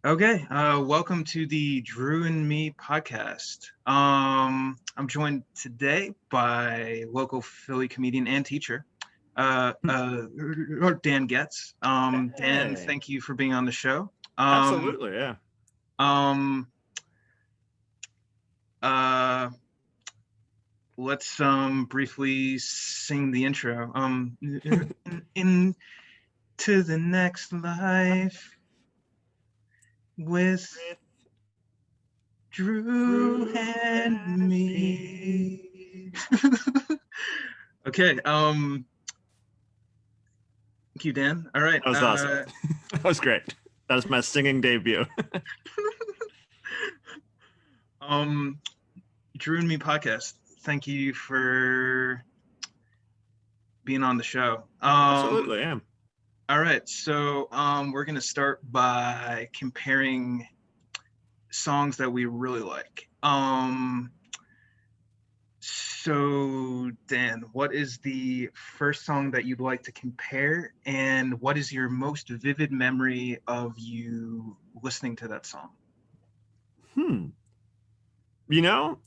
Okay, welcome to the Drew and Me podcast. I'm joined today by local Philly comedian and teacher, Dan Getz. Dan, Hey, thank you for being on the show. absolutely, yeah. Um, uh, let's briefly sing the intro. Into the next life with With Drew Drew and and me. me. Okay, thank you, Dan. All right. That was awesome. That was great. That was my singing debut. um, Drew and Me podcast. Thank you for being on the show. Absolutely, yeah. All right, so we're gonna start by comparing songs that we really like. So Dan, what is the first song that you'd like to compare, and what is your most vivid memory of you listening to that song? Hmm. You know,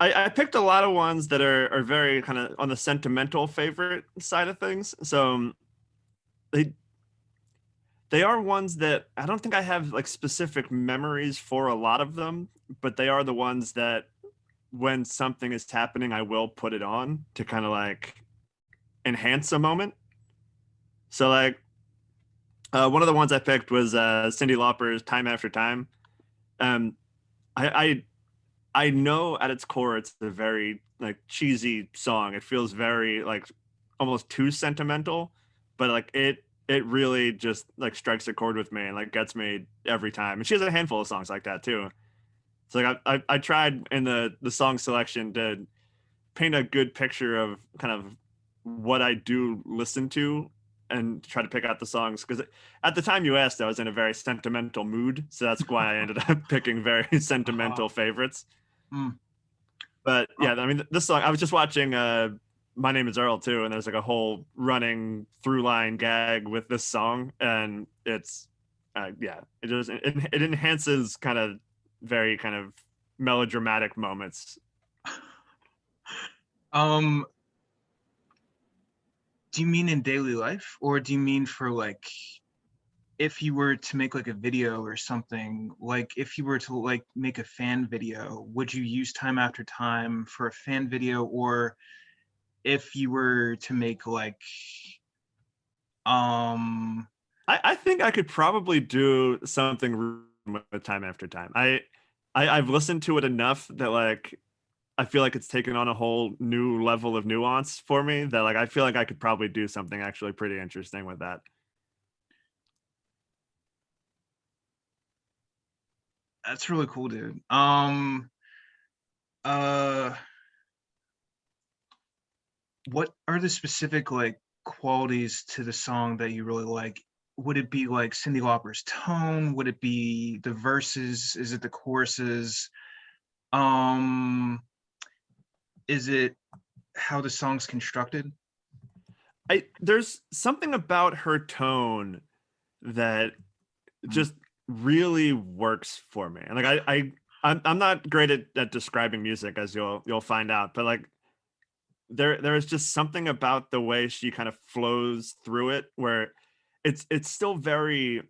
I picked a lot of ones that are very kind of on the sentimental favorite side of things. So they they are ones that I don't think I have like specific memories for a lot of them, but they are the ones that when something is happening, I will put it on to kind of like enhance a moment. So like one of the ones I picked was Cyndi Lauper's "Time After Time." Um, I know at its core it's a very like cheesy song. It feels very like almost too sentimental, but like it really just like strikes a chord with me and like gets me every time. And she has a handful of songs like that too. So like I tried in the song selection to paint a good picture of kind of what I do listen to and try to pick out the songs because at the time you asked, I was in a very sentimental mood, so that's why I ended up picking very Uh, sentimental favorites. mm, But uh, yeah, I mean, this song I was just watching. My Name Is Earl too, and there's like a whole running through line gag with this song, and it's yeah, it enhances kind of very kind of melodramatic moments. um, do you mean in daily life, or do you mean for like if you were to make like a video or something, like if you were to like make a fan video, would you use Time After Time for a fan video, or if you were to make like um I think I could probably do something with Time After Time. I've listened to it enough that like I feel like it's taken on a whole new level of nuance for me that like I feel like I could probably do something actually pretty interesting with that. that's really cool, dude. Uh what are the specific like qualities to the song that you really like? Would it be like Cyndi Lauper's tone? Would it be the verses? Is it the choruses? Um, is it how the song's constructed? I there's something about her tone that Mm. just really works for me. And like I'm not great at describing music as you'll find out, but like there is just something about the way she kind of flows through it where it's still very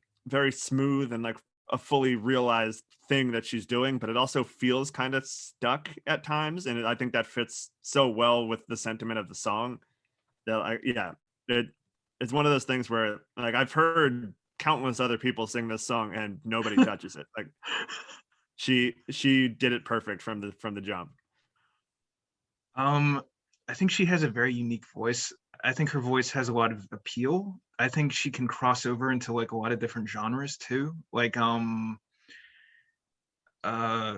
smooth and like a fully realized thing that she's doing, but it also feels kind of stuck at times, and I think that fits so well with the sentiment of the song that yeah, it it's one of those things where like I've heard countless other people sing this song and nobody touches it. Like she did it perfect from the jump. Um, I think she has a very unique voice. I think her voice has a lot of appeal. I think she can cross over into like a lot of different genres too, like uh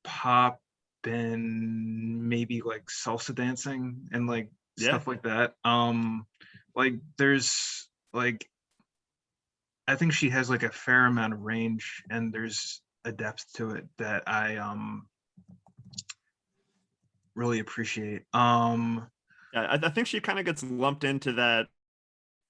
pop and maybe like salsa dancing and like Yeah. stuff like that. Like there's like I think she has like a fair amount of range, and there's a depth to it that I really appreciate. Yeah, I think she kind of gets lumped into that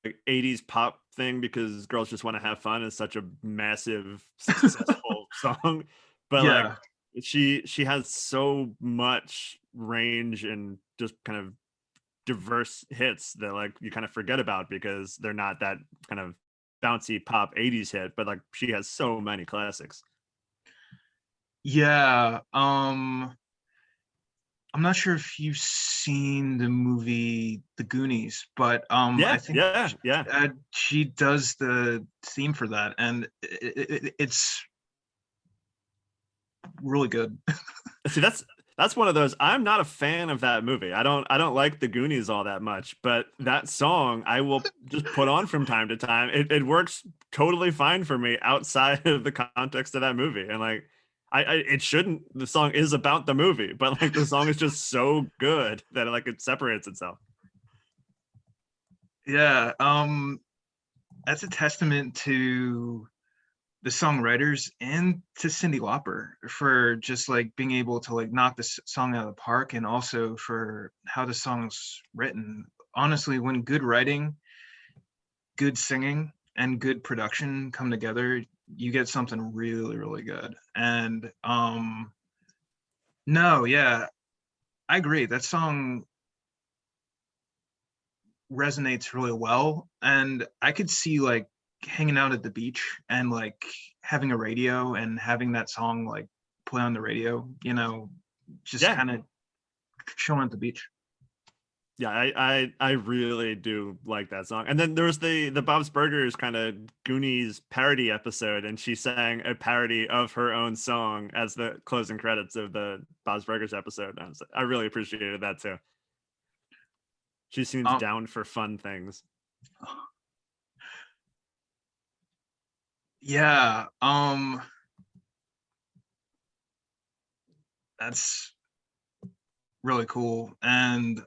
like 80s pop thing because Girls Just Want to Have Fun is such a massive, successful song. But like Yeah. she has so much range and just kind of diverse hits that like you kind of forget about because they're not that kind of bouncy pop 80s hit, but like she has so many classics. Yeah. I'm not sure if you've seen the movie The Goonies, but I Yeah, think yeah, yeah. she does the theme for that, and it's really good. See, that's one of those. I'm not a fan of that movie. I don't like the Goonies all that much, but that song I will just put on from time to time. It works totally fine for me outside of the context of that movie. And like I it shouldn't. The song is about the movie, but like the song is just so good that like it separates itself. Yeah, that's a testament to the songwriters and to Cyndi Lauper for just like being able to like knock this song out of the park, and also for how the song's written. Honestly, when good writing, good singing, and good production come together, you get something really, really good. And no, yeah, I agree. That song resonates really well, and I could see like hanging out at the beach and like having a radio and having that song like play on the radio, just Yeah, kind of chilling at the beach. yeah, I really do like that song. And then there was the Bob's Burgers kind of Goonies parody episode, and she sang a parody of her own song as the closing credits of the Bob's Burgers episode. I really appreciated that too. She seems um down for fun things. yeah, that's really cool. And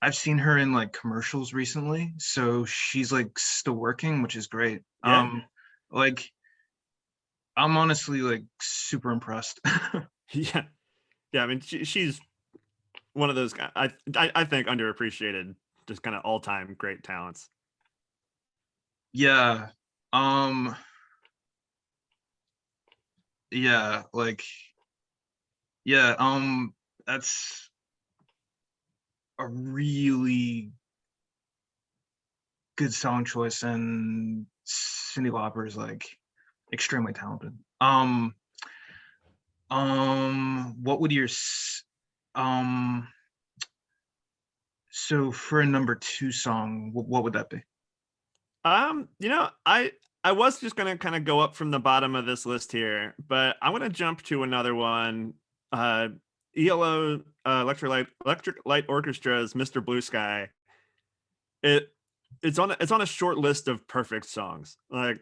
I've seen her in like commercials recently, so she's like still working, which is great. Yeah, Like I'm honestly like super impressed. yeah, yeah. I mean, she's one of those I think underappreciated, just kind of all time great talents. Yeah. Um yeah, like yeah, that's a really good song choice, and Cyndi Lauper is like extremely talented. What would um so for a number 2 song, what would that be? I was just gonna kind of go up from the bottom of this list here, but I'm gonna jump to another one. Uh, ELO Electric Light Orchestra's "Mr. Blue Sky." It it's on a short list of perfect songs. Like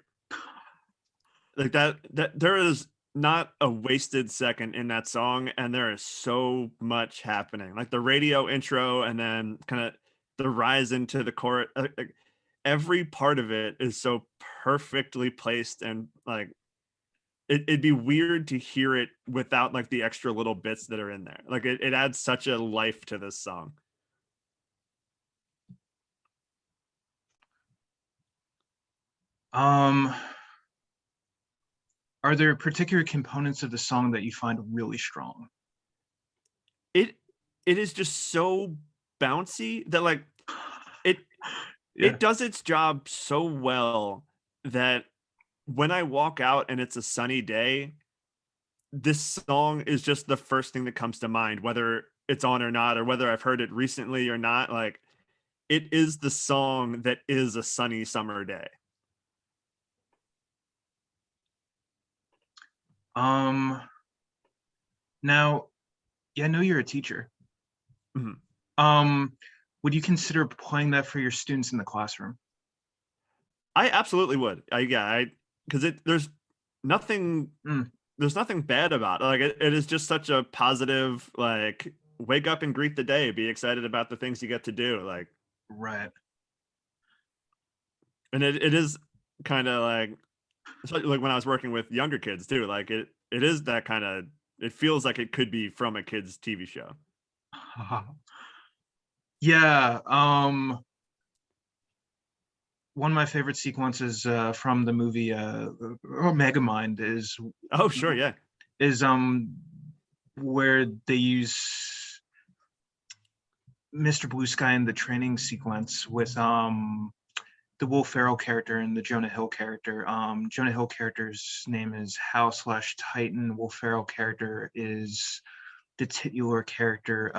that there is not a wasted second in that song, and there is so much happening. Like the radio intro, and then kind of the rise into the chorus. Every part of it is so perfectly placed, and like it'd be weird to hear it without like the extra little bits that are in there. Like it adds such a life to this song. Um are there particular components of the song that you find really strong? It it is just so bouncy that like it Yeah. it does its job so well that when I walk out and it's a sunny day, this song is just the first thing that comes to mind, whether it's on or not, or whether I've heard it recently or not. Like it is the song that is a sunny summer day. Um Now, yeah, I know you're a teacher. Mhm. Um, would you consider playing that for your students in the classroom? I absolutely would. I because it nothing Mm, there's nothing bad about it. Like it is just such a positive, like wake up and greet the day, be excited about the things you get to do. Like right. and it is kind of like especially like when I was working with younger kids too, like it is that kind of it feels like it could be from a kid's TV show. Yeah. one of my favorite sequences from the movie Megamind Oh, sure, yeah. is where they use Mr. Blue Sky in the training sequence with the Will Ferrell character and the Jonah Hill character. Jonah Hill character's name is Hal slash Titan. Will Ferrell character is the titular character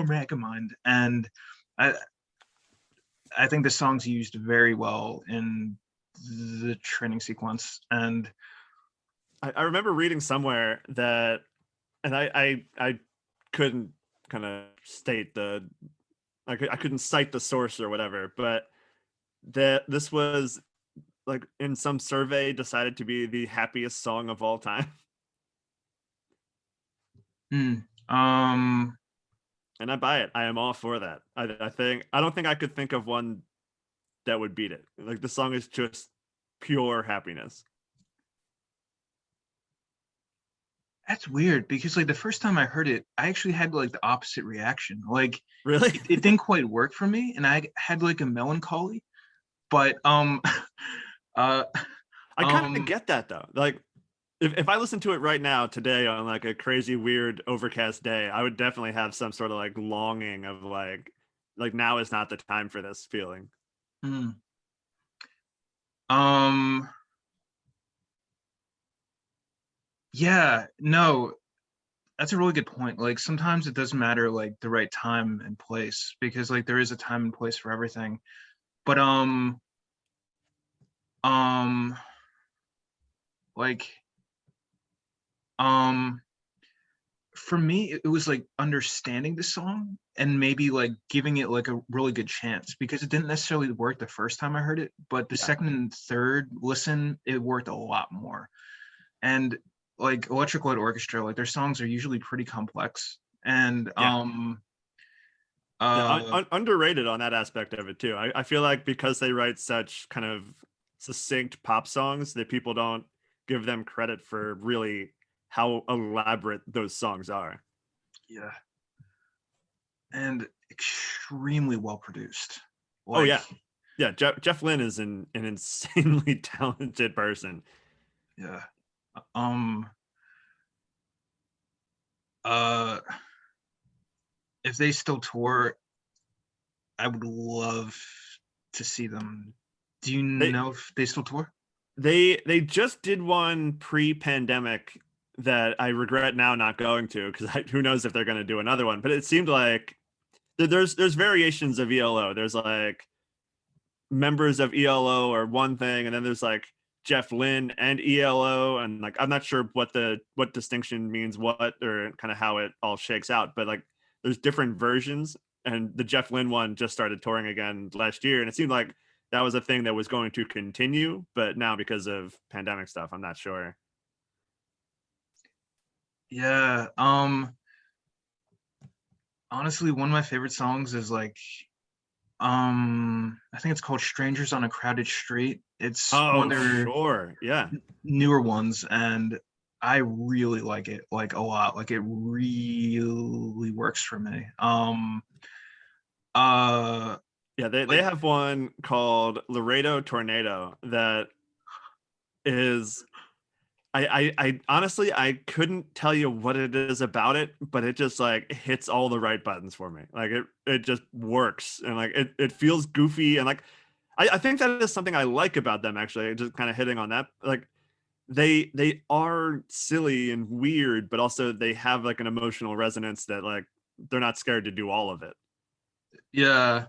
Megamind. And I I think the song's used very well in the training sequence. And I remember reading somewhere that, and I couldn't kind of state I couldn't cite the source or whatever, but that this was like in some survey decided to be the happiest song of all time. um And I buy it. I am all for that. I don't think I could think of one that would beat it. Like the song is just pure happiness. that's weird because like the first time I heard it, I actually had like the opposite reaction. Like Really? it didn't quite work for me, and I had like a melancholy. But uh I kind of um get that though. Like if I listen to it right now today on like a crazy weird overcast day, I would definitely have some sort of like longing of like now is not the time for this feeling. mm, um yeah, no, that's a really good point. Like sometimes it doesn't matter like the right time and place because like there is a time and place for everything. But um like um for me it was like understanding the song and maybe like giving it like a really good chance because it didn't necessarily work the first time I heard it, but the Yeah. second and third listen it worked a lot more. And like Electric Light Orchestra, like their songs are usually pretty complex. And Yeah. Yeah, uh underrated on that aspect of it too. I feel like because they write such kind of succinct pop songs that people don't give them credit for really how elaborate those songs are. yeah, and extremely well produced. Oh Like yeah, yeah. Jeff Lynne is an insanely talented person. yeah. Um uh if they still tour, I would love to see them. Do you They know if they still tour? they just did one pre-pandemic that I regret now not going to because who knows if they're going to do another one. But it seemed like there's variations of ELO. There's like members of ELO or one thing, and then there's like Jeff Lynne and ELO, and like I'm not sure what distinction means what or kind of how it all shakes out, but like there's different versions, and the Jeff Lynne one just started touring again last year, and it seemed like that was a thing that was going to continue, but now because of pandemic stuff, I'm not sure. Yeah. Honestly, one of my favorite songs is like I think it's called Strangers on a Crowded Street. It's one Oh, of their sure, yeah. newer ones, and I really like it like a lot. Like it really works for me. Uh Yeah, they like have one called Laredo Tornado that is I honestly I couldn't tell you what it is about it, but it just like hits all the right buttons for me. Like it just works and like it feels goofy and like I think that is something I like about them actually. Just kind of hitting on that. Like they are silly and weird, but also they have like an emotional resonance that like they're not scared to do all of it. yeah.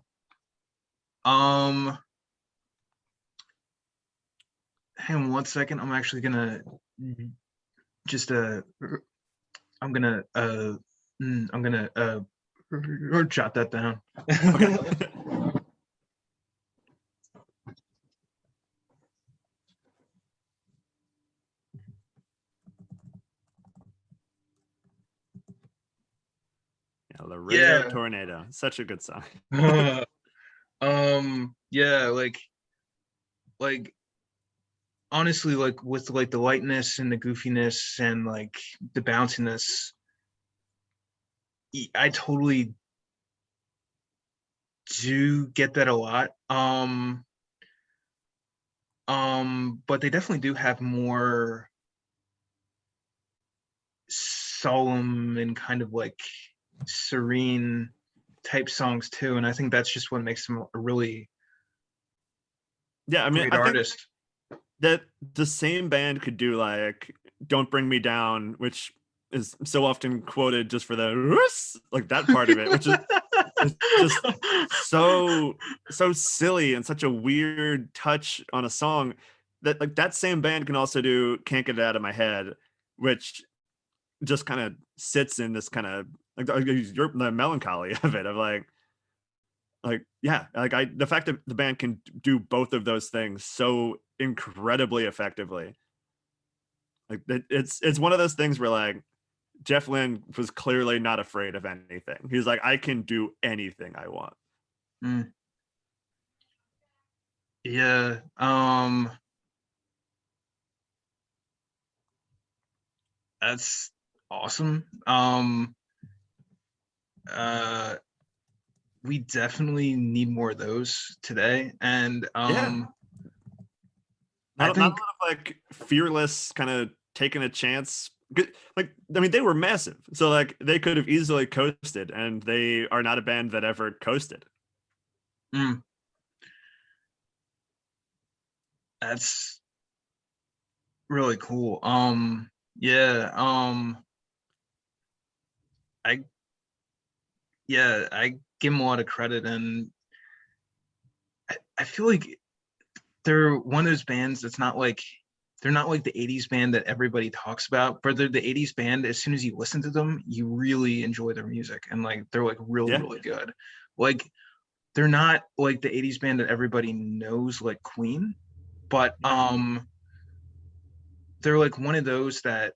Um Hang on one second. I'm actually gonna just I'm gonna I'm gonna jot that down. Okay. Yeah, Laredo Yeah. Tornado. Such a good song. Yeah, like honestly, like with like the lightness and the goofiness and like the bounciness, I totally do get that a lot. But they definitely do have more solemn and kind of like serene type songs too. And I think that's just what makes them a really Yeah, I mean, great I think artist. that the same band could do like "Don't Bring Me Down," which is so often quoted just for the like that part of it, which is it's just so silly and such a weird touch on a song that like that same band can also do "Can't Get It Out of My Head," which just kind of sits in this kind of like the melancholy of it of like yeah, like I the fact that the band can do both of those things so incredibly effectively, like it's one of those things where like Jeff Lynne was clearly not afraid of anything. He's like, I can do anything I want. Mm, yeah. That's awesome. Uh, we definitely need more of those today. And Yeah, I not a think, lot of like fearless kind of taking a chance. Like I mean, they were massive, so like they could have easily coasted, and they are not a band that ever coasted. mm, that's really cool. Yeah, I yeah, I give them a lot of credit, and I feel like they're one of those bands that's not like they're not like the 80s band that everybody talks about, but they're the 80s band. As soon as you listen to them, you really enjoy their music, and like they're like really, Yeah, really good. Like they're not like the 80s band that everybody knows like Queen, but they're like one of those that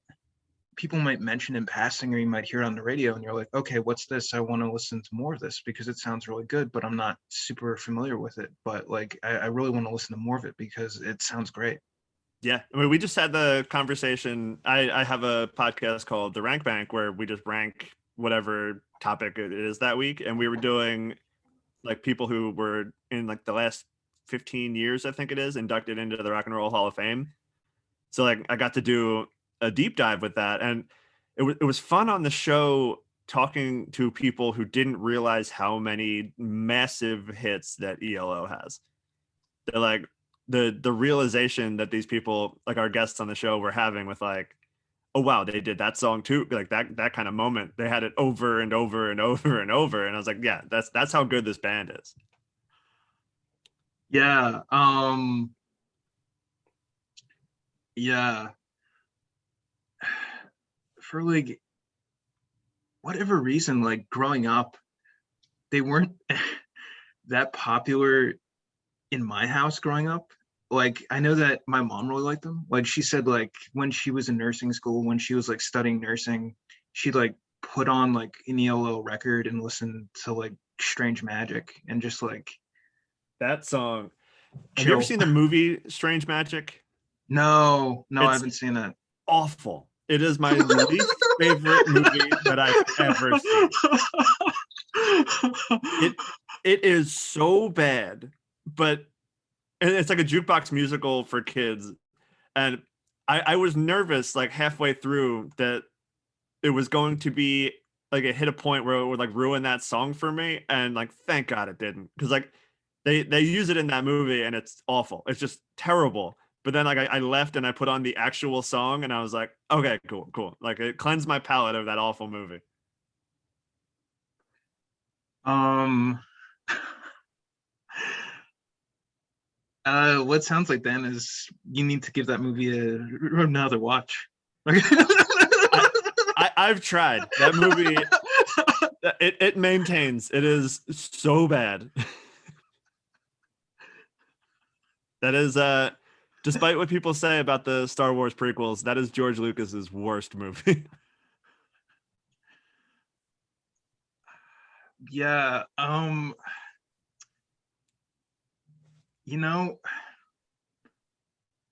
people might mention in passing or you might hear it on the radio and you're like, okay, what's this? I want to listen to more of this because it sounds really good, but I'm not super familiar with it. But like I really want to listen to more of it because it sounds great. yeah. I mean, we just had the conversation. I have a podcast called The Rank Bank where we just rank whatever topic it is that week, and we were doing like people who were in like the last 15 years, I think it is, inducted into the Rock and Roll Hall of Fame. So like I got to do a deep dive with that, and it was fun on the show talking to people who didn't realize how many massive hits that ELO has. They're like the realization that these people like our guests on the show were having with like, oh wow, they did that song too, like that kind of moment. They had it over and over and over and over, and I was like, yeah, that's how good this band is. Yeah. Yeah. For like whatever reason, like growing up, they weren't that popular in my house growing up. Like I know that my mom really liked them. Like she said, like when she was in nursing school, when she was like studying nursing, she'd like put on like an ELO record and listen to like Strange Magic and just like That song. Have you ever chill. seen the movie Strange Magic? No, no, I It's haven't seen that. awful. It is my least favorite movie that I've ever seen. It it is so bad, but and it's like a jukebox musical for kids. And I was nervous like halfway through that it was going to be like it hit a point where it would like ruin that song for me. And like thank God it didn't. Because like they use it in that movie and it's awful. It's just terrible. But then like I left and I put on the actual song and I was like, okay, cool, cool. Like it cleansed my palate of that awful movie. um what sounds like then is you need to give that movie another watch. I, I've tried that movie. It maintains. It is so bad. That is despite what people say about the Star Wars prequels, that is George Lucas's worst movie. Yeah, you know,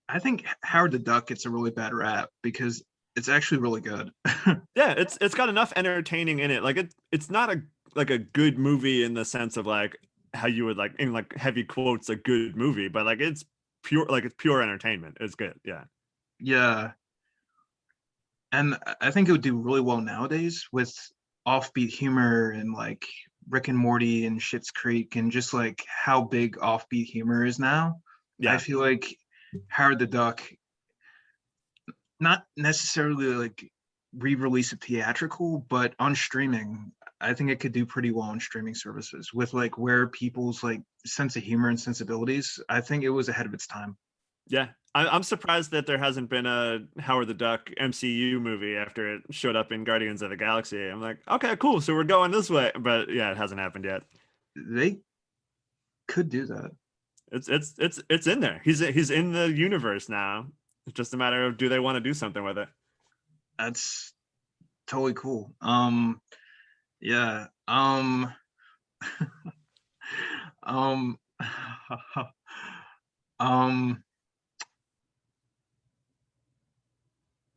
I think Howard the Duck gets a really bad rap because it's actually really good. Yeah, it's got enough entertaining in it. Like it's not a like a good movie in the sense of like how you would like in like heavy quotes a good movie, but like it's pure entertainment. It's good. Yeah. Yeah, and I think it would do really well nowadays with offbeat humor and like Rick and Morty and Schitt's Creek and just like how big offbeat humor is now. I Yeah. feel like Howard the Duck, not necessarily like re-release it theatrical, but on streaming, I think it could do pretty well on streaming services with like where people's like sense of humor and sensibilities. I think it was ahead of its time. Yeah. I'm surprised that there hasn't been a Howard the Duck MCU movie after it showed up in Guardians of the Galaxy. I'm like, okay, cool. So we're going this way. But yeah, it hasn't happened yet. They could do that. It's in there. He's in the universe now. It's just a matter of do they want to do something with it? That's totally cool. Yeah. Um, um,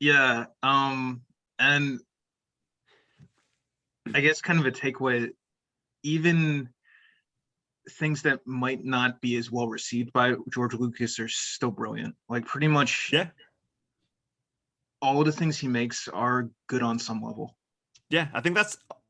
yeah. And I guess kind of a takeaway, even things that might not be as well received by George Lucas are still brilliant. Like pretty much Yeah. all the things he makes are good on some level. Yeah,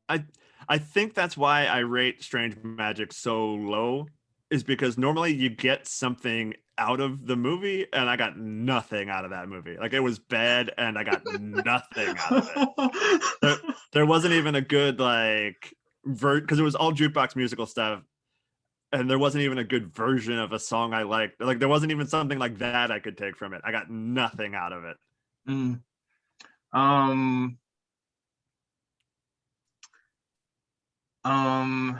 I I think that's why I rate Strange Magic so low, is because normally you get something out of the movie and I got nothing out of that movie. Like it was bad and I got nothing out of it. There, there wasn't even a good like because it was all jukebox musical stuff and there wasn't even a good version of a song I liked. Like there wasn't even something like that I could take from it. I got nothing out of it. Mm. Um, um,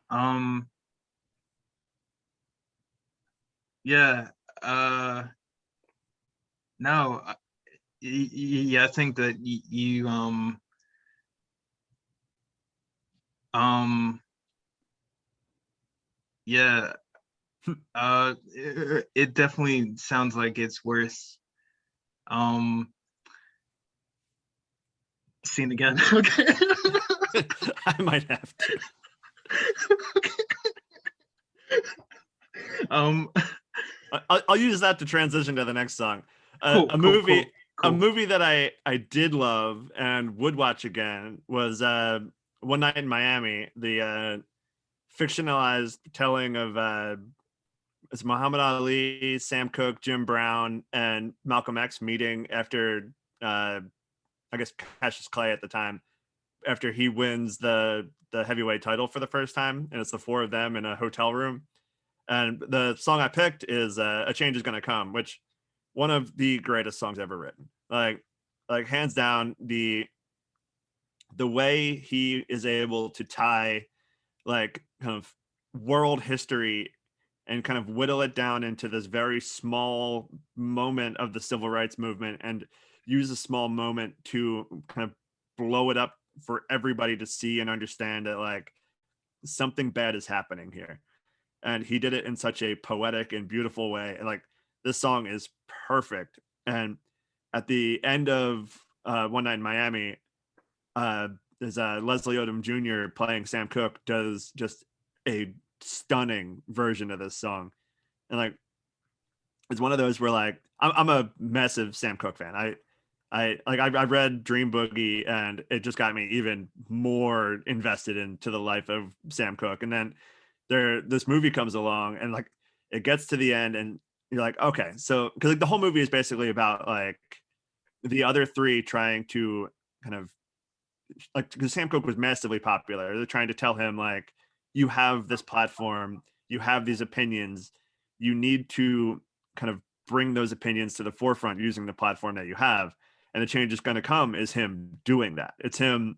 um, yeah. Uh, no, yeah, I think that you, um, yeah, it definitely sounds like it's worth, um, seeing again. Okay. I might have to. Um, I'll use that to transition to the next song. cool, cool, cool, A cool. movie that I did love and would watch again was One Night in Miami, the fictionalized telling of it's Muhammad Ali, Sam Cooke, Jim Brown, and Malcolm X meeting after I guess Cassius Clay at the time after he wins the heavyweight title for the first time, and it's the four of them in a hotel room. And the song I picked is "A Change Is Gonna Come," which one of the greatest songs ever written. Like hands down, the way he is able to tie like kind of world history and kind of whittle it down into this very small moment of the civil rights movement and use a small moment to kind of blow it up for everybody to see and understand that like something bad is happening here, and he did it in such a poetic and beautiful way. And like this song is perfect. And at the end of One Night in Miami, uh, is Leslie Odom Jr. playing Sam Cooke does just a stunning version of this song, and like it's one of those where like I'm a massive Sam Cooke fan. I read Dream Boogie and it just got me even more invested into the life of Sam Cooke. And then this movie comes along and like it gets to the end and you're like, okay, so because like the whole movie is basically about like the other three trying to kind of like because Sam Cooke was massively popular. They're trying to tell him like you have this platform, you have these opinions, you need to kind of bring those opinions to the forefront using the platform that you have. And the change is going to come is him doing that. It's him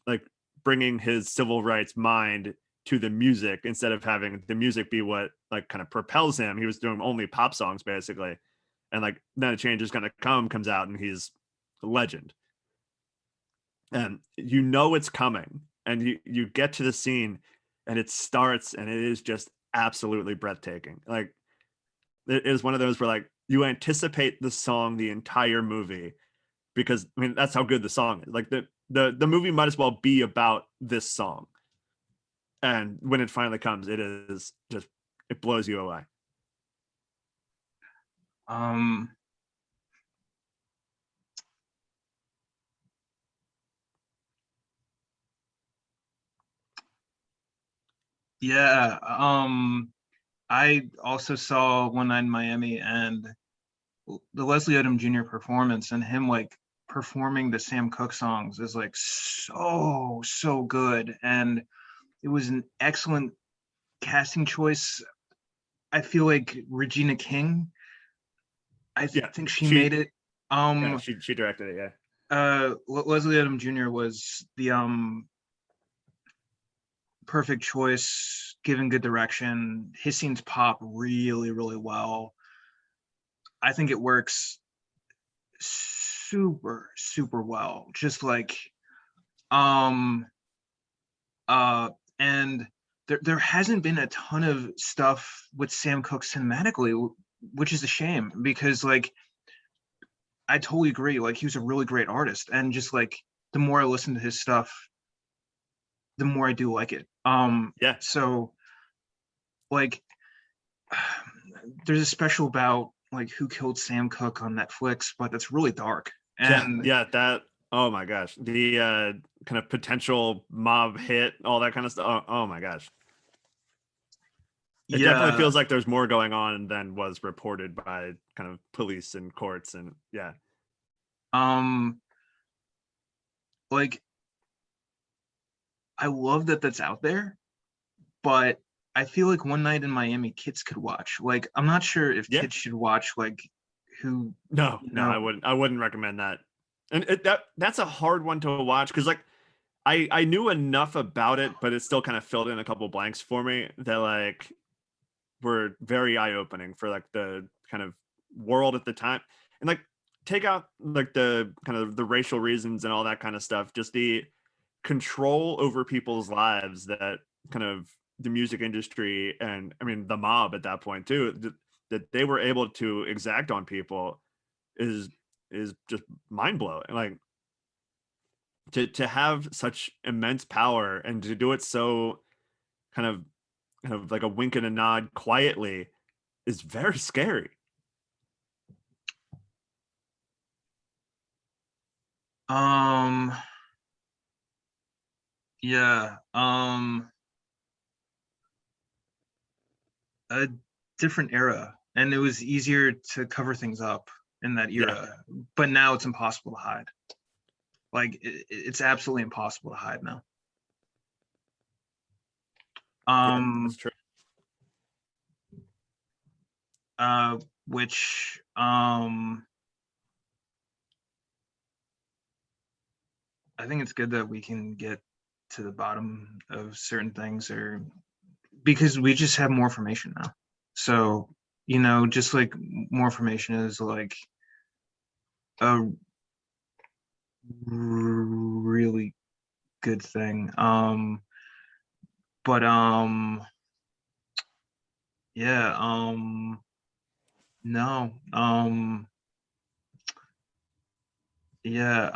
like bringing his civil rights mind to the music instead of having the music be what like kind of propels him. He was doing only pop songs basically. And like then a change is going to come comes out and he's a legend. And you know it's coming and you get to the scene and it starts and it is just absolutely breathtaking. Like it is one of those where like you anticipate the song the entire movie because I mean that's how good the song is. Like the movie might as well be about this song. And when it finally comes, it is just, it blows you away. Um, yeah. I also saw One Night in Miami, and the Leslie Odom Jr. performance and him like performing the Sam Cooke songs is like so good, and it was an excellent casting choice. I feel like Regina King, I Yeah, think she she made it. yeah she directed it. Yeah, Leslie Odom Jr. was the perfect choice, given good direction. His scenes pop really well. I think it works super well. Just like um uh and there hasn't been a ton of stuff with Sam Cooke cinematically, which is a shame because like I totally agree. Like he was a really great artist, and just like the more I listen to his stuff, the more I do like it. yeah, So like there's a special about like Who Killed Sam Cooke on Netflix, but that's really dark. And yeah. That, oh my gosh, the kind of potential mob hit, all that kind of stuff. Oh my gosh, it definitely yeah, feels like there's more going on than was reported by kind of police and courts, and yeah, um, like I love that that's out there, but I feel like One Night in Miami kids could watch. Like I'm not sure if yeah. kids should watch like who, No, you no, I know. wouldn't. I wouldn't recommend that. And that's a hard one to watch because like I knew enough about it, but it still kind of filled in a couple blanks for me that like were very eye opening for like the kind of world at the time. And like take out like the kind of the racial reasons and all that kind of stuff, just the control over people's lives that kind of the music industry, and I mean the mob at that point too, that they were able to exact on people is just mind blowing. Like to have such immense power and to do it so kind of like a wink and a nod quietly is very scary. Um, yeah, a different era, and it was easier to cover things up in that Yeah, era. But now it's impossible to hide. Like it's absolutely impossible to hide now. yeah, that's Um, true. which I think it's good that we can get to the bottom of certain things, or because we just have more information now. So, just like more information is like a really good thing. But yeah, no, yeah,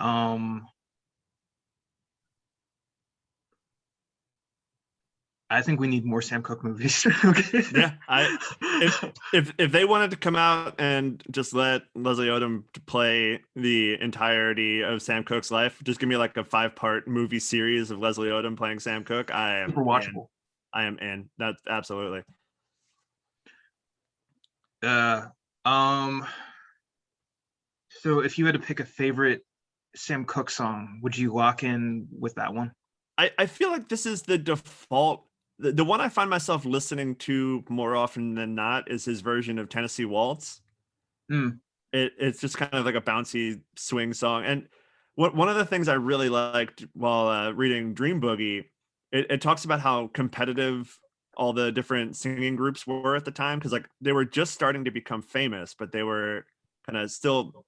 I think we need more Sam Cooke movies. Okay. Yeah, I if they wanted to come out and just let Leslie Odom play the entirety of Sam Cooke's life, just give me like a 5-part movie series of Leslie Odom playing Sam Cooke. I am Super in. watchable. I am in. That's absolutely. Uh, um, so if you had to pick a favorite Sam Cooke song, would you lock in with that one? I feel like this is the default. The one I find myself listening to more often than not is his version of Tennessee Waltz. Mm, It's just kind of like a bouncy swing song. And one of the things I really liked while reading Dream Boogie, it talks about how competitive all the different singing groups were at the time, because like they were just starting to become famous, but they were kind of still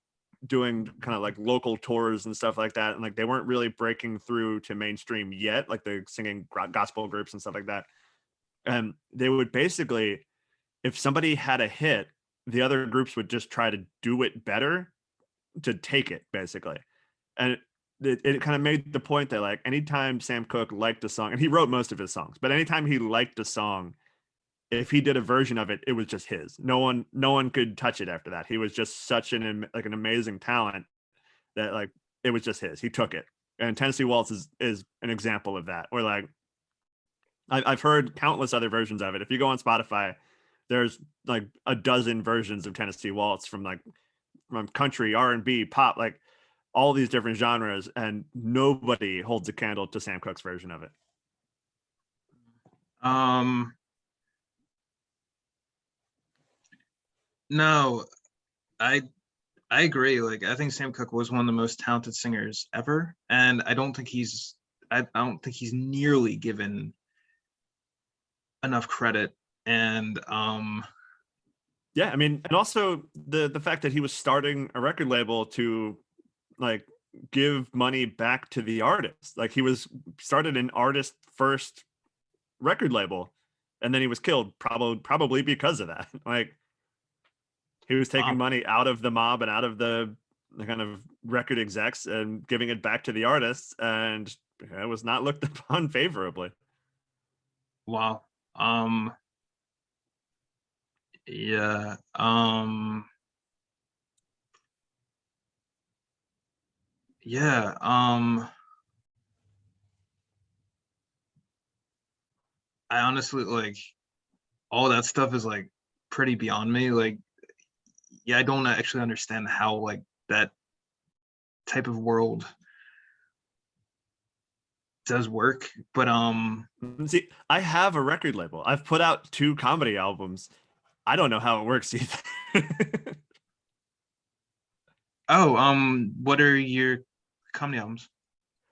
doing kind of like local tours and stuff like that, and like they weren't really breaking through to mainstream yet, like the singing gospel groups and stuff like that. And they would basically, if somebody had a hit, the other groups would just try to do it better to take it basically. And it kind of made the point that like anytime Sam Cooke liked a song, and he wrote most of his songs, but anytime he liked a song, if he did a version of it, it was just his. No one could touch it after that. He was just such an amazing talent that like it was just his. He took it. And Tennessee Waltz is an example of that. Where like I've heard countless other versions of it. If you go on Spotify, there's like a dozen versions of Tennessee Waltz from country, R&B, pop, like all these different genres, and nobody holds a candle to Sam Cooke's version of it. Um, no, I I agree. Like I think Sam Cooke was one of the most talented singers ever, and I don't think he's nearly given enough credit. And Yeah, I mean, and also the fact that he was starting a record label to like give money back to the artist. Like he was started an artist first record label, and then he was killed probably because of that. Like he was taking wow, money out of the mob and out of the kind of record execs and giving it back to the artists, and it was not looked upon favorably. wow. Yeah. Yeah. I honestly like all that stuff is like pretty beyond me. Like, yeah, I don't actually understand how like that type of world does work. But See, I have a record label. I've put out 2 comedy albums. I don't know how it works either. oh, what are your comedy albums?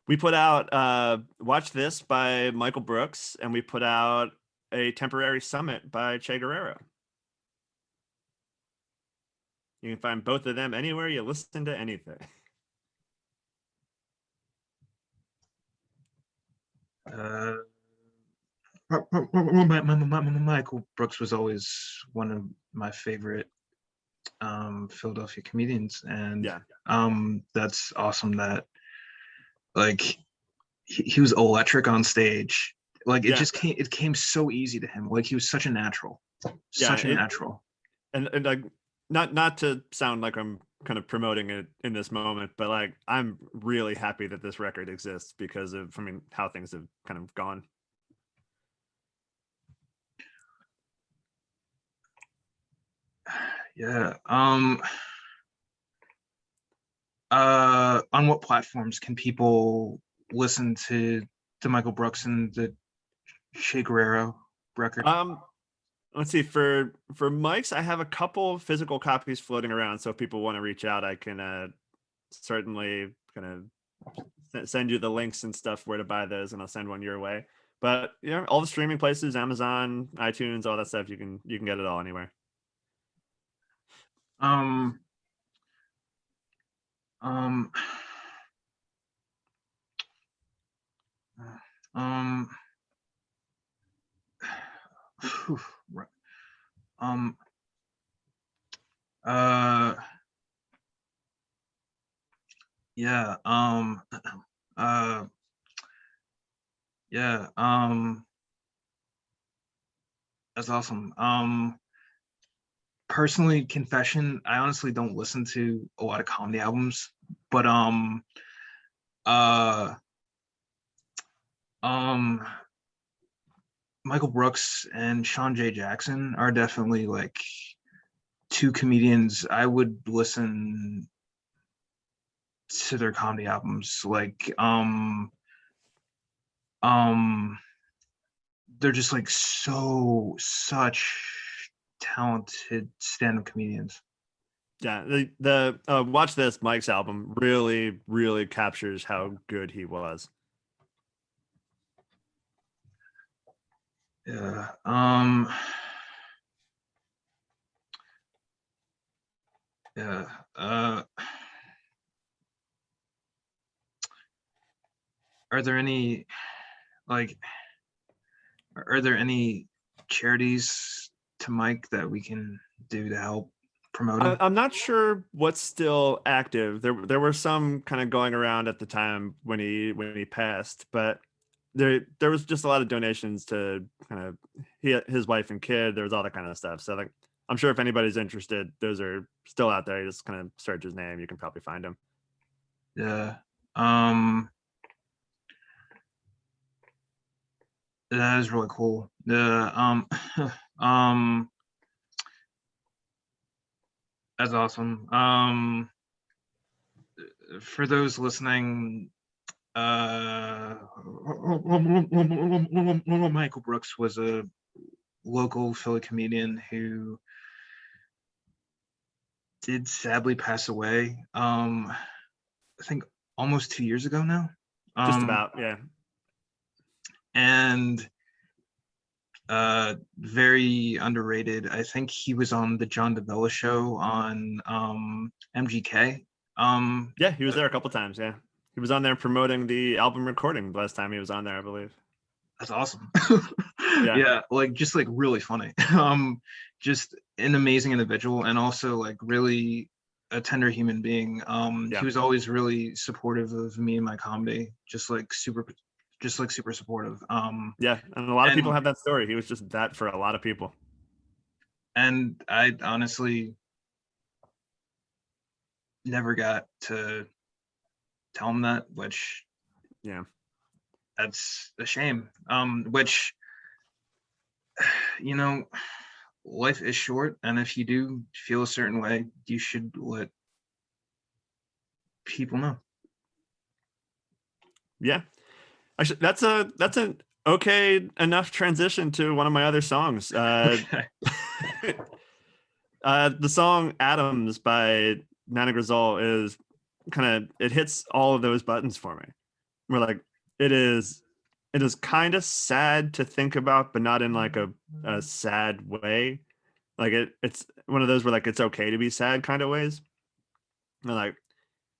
We put out Watch This by Michael Brooks, and we put out A Temporary Summit by Che Guerrero. You can find both of them anywhere you listen to anything. Uh, Michael Brooks was always one of my favorite Philadelphia comedians, and Yeah. that's awesome that like he was electric on stage. Like Yeah. it came so easy to him. Like he was such a natural, Yeah. such a natural. And like not to sound like I'm kind of promoting it in this moment, but like I'm really happy that this record exists because of I mean how things have kind of gone. Yeah. On what platforms can people listen to Michael Brooks and the Che Guerrero record? Um let's see, for Mike's, I have a couple physical copies floating around, so if people want to reach out, I can certainly kind of send you the links and stuff where to buy those, and I'll send one your way. But yeah, all the streaming places, Amazon, iTunes, all that stuff, you can get it all anywhere. Um, um, um, phew, um, uh, yeah, uh, yeah, that's awesome. Personally, confession, I honestly don't listen to a lot of comedy albums, but uh, um, Michael Brooks and Sean J. Jackson are definitely like two comedians I would listen to their comedy albums. Like, um, they're just like such talented stand-up comedians. Yeah, the Watch This Mike's album really captures how good he was. Yeah. Yeah. Are there any like are there any charities to Mike that we can do to help promoting? I'm not sure what's still active. There were some kind of going around at the time when he passed, but there was just a lot of donations to kind of his wife and kid. There was all that kind of stuff. So like I'm sure if anybody's interested, those are still out there. You just kind of search his name, you can probably find him. Yeah. Um, that is really cool. The um, that's awesome. For those listening, Michael Brooks was a local Philly comedian who did sadly pass away. I think almost 2 years ago now. Just Um, about, yeah. and very underrated. I think he was on the John DeBella show on MGK. Yeah, he was there a couple times, yeah. He was on there promoting the album recording the last time he was on there, I believe. That's awesome. Yeah. Yeah, like just like really funny. Just an amazing individual and also like really a tender human being. Yeah. He was always really supportive of me and my comedy, just like super supportive. Yeah, and a lot of people And have that story. He was just that for a lot of people. and I honestly never got to tell him that, which Yeah. that's a shame. Which you know, life is short, and if you do feel a certain way, you should let people know. Yeah. That's an okay enough transition to one of my other songs. Okay. The song Atoms by Nana Grizzle is kind of it hits all of those buttons for me. We're like, it is kind of sad to think about, but not in like a sad way. Like it's one of those where like it's okay to be sad kind of ways. And like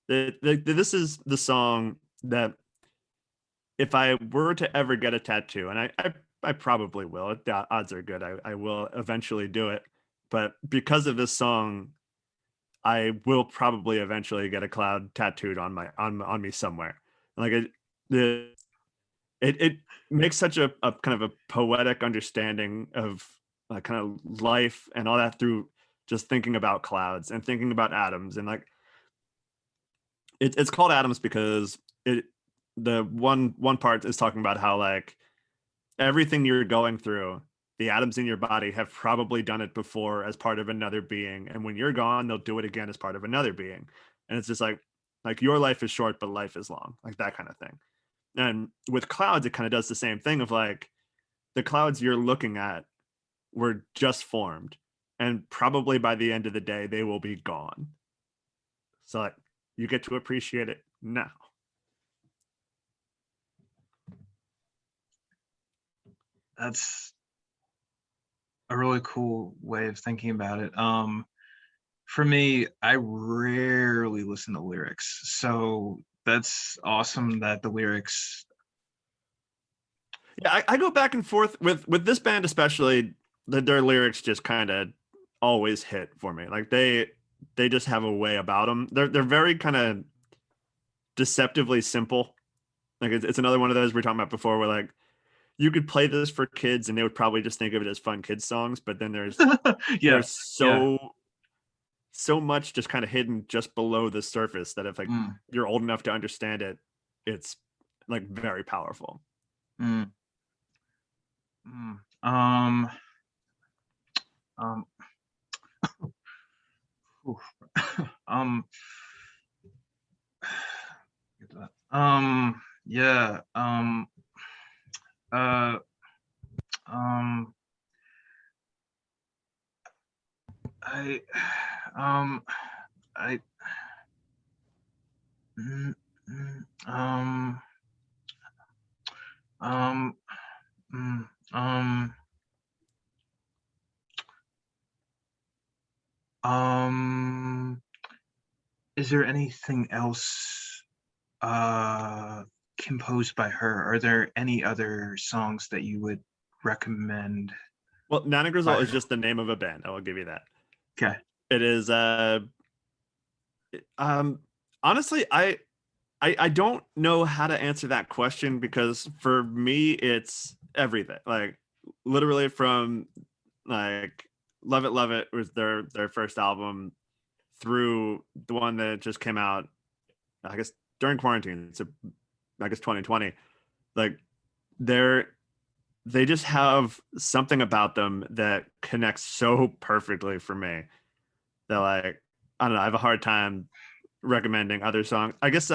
this is the song that if I were to ever get a tattoo, and I probably will, the odds are good, I will eventually do it. But because of this song, I will probably eventually get a cloud tattooed on my on me somewhere. Like it makes such a kind of a poetic understanding of like kind of life and all that through just thinking about clouds and thinking about atoms and like it's called atoms because it the one part is talking about how like everything you're going through, the atoms in your body have probably done it before as part of another being, and when you're gone they'll do it again as part of another being. And it's just like your life is short but life is long, like that kind of thing. And with clouds it kind of does the same thing of like the clouds you're looking at were just formed and probably by the end of the day they will be gone, so like you get to appreciate it now. That's a really cool way of thinking about it. For me, I rarely listen to lyrics, so that's awesome that the lyrics. Yeah, I go back and forth with this band especially. Their lyrics just kind of always hit for me. Like they just have a way about them. They're very kind of deceptively simple. Like it's another one of those we were talking about before, where like you could play this for kids and they would probably just think of it as fun kids songs, but then Yeah, there's yeah. so much just kind of hidden just below the surface that if like Mm, you're old enough to understand it, it's like very powerful. mm, mm. Um, oof. um, yeah. Uh, um, I, um, I, mm, mm, um, mm, um, is there anything else, uh, composed by her? Are there any other songs that you would recommend Well, Nana by Grizzle is her? just the name of a band. I will give you that. Okay. It is um honestly, I don't know how to answer that question because for me it's everything. Like literally from like Love It was their first album through the one that just came out, I guess during quarantine. So I guess 2020. Like they're they just have something about them that connects so perfectly for me that like I don't know, I have a hard time recommending other songs. I guess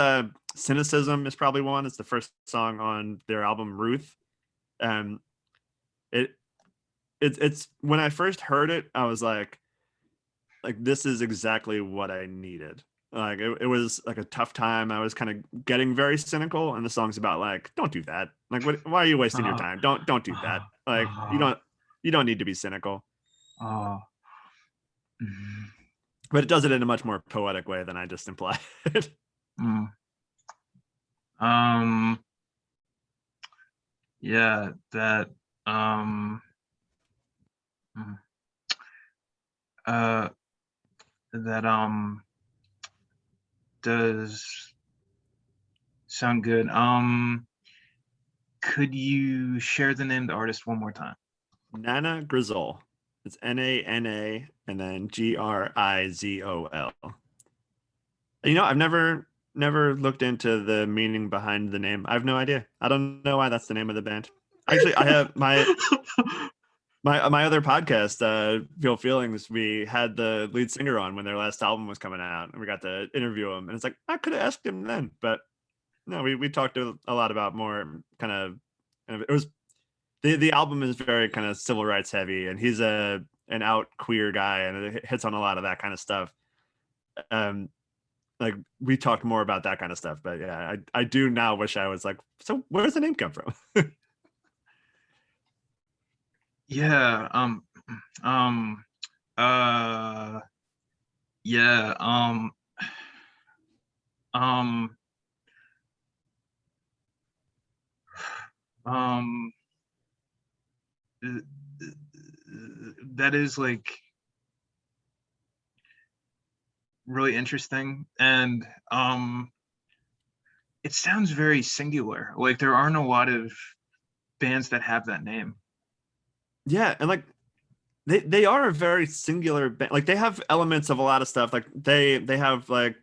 Cynicism is probably one. It's the first song on their album Ruth. And it it's when I first heard it, I was like this is exactly what I needed. Like it was like a tough time. I was kind of getting very cynical, and the song's about like, don't do that. Like, why are you wasting your Uh, time? Don't do that. Like, uh, you don't need to be cynical. uh, mm, But it does it in a much more poetic way than I just implied. mm. Um, yeah, that, um, mm, uh, that, does sound good. Could you share the name of the artist one more time? Nana Grizzle. It's Nana and then Grizol. I've never looked into the meaning behind the name. I have no idea. I don't know why that's the name of the band. Actually, I have my other podcast, Feel Feelings. We had the lead singer on when their last album was coming out, and we got to interview him. And it's like I could have asked him then, but no, we talked a lot about more it was the album is very kind of civil rights heavy, and he's an out queer guy, and it hits on a lot of that kind of stuff. Um, like we talked more about that kind of stuff, but yeah, I do now wish I was like, so where does the name come from? Yeah, um, uh, yeah, um, um, uh, that is like really interesting, and it sounds very singular. Like there aren't a lot of bands that have that name. Yeah, and like they are a very singular band. Like they have elements of a lot of stuff. Like they have like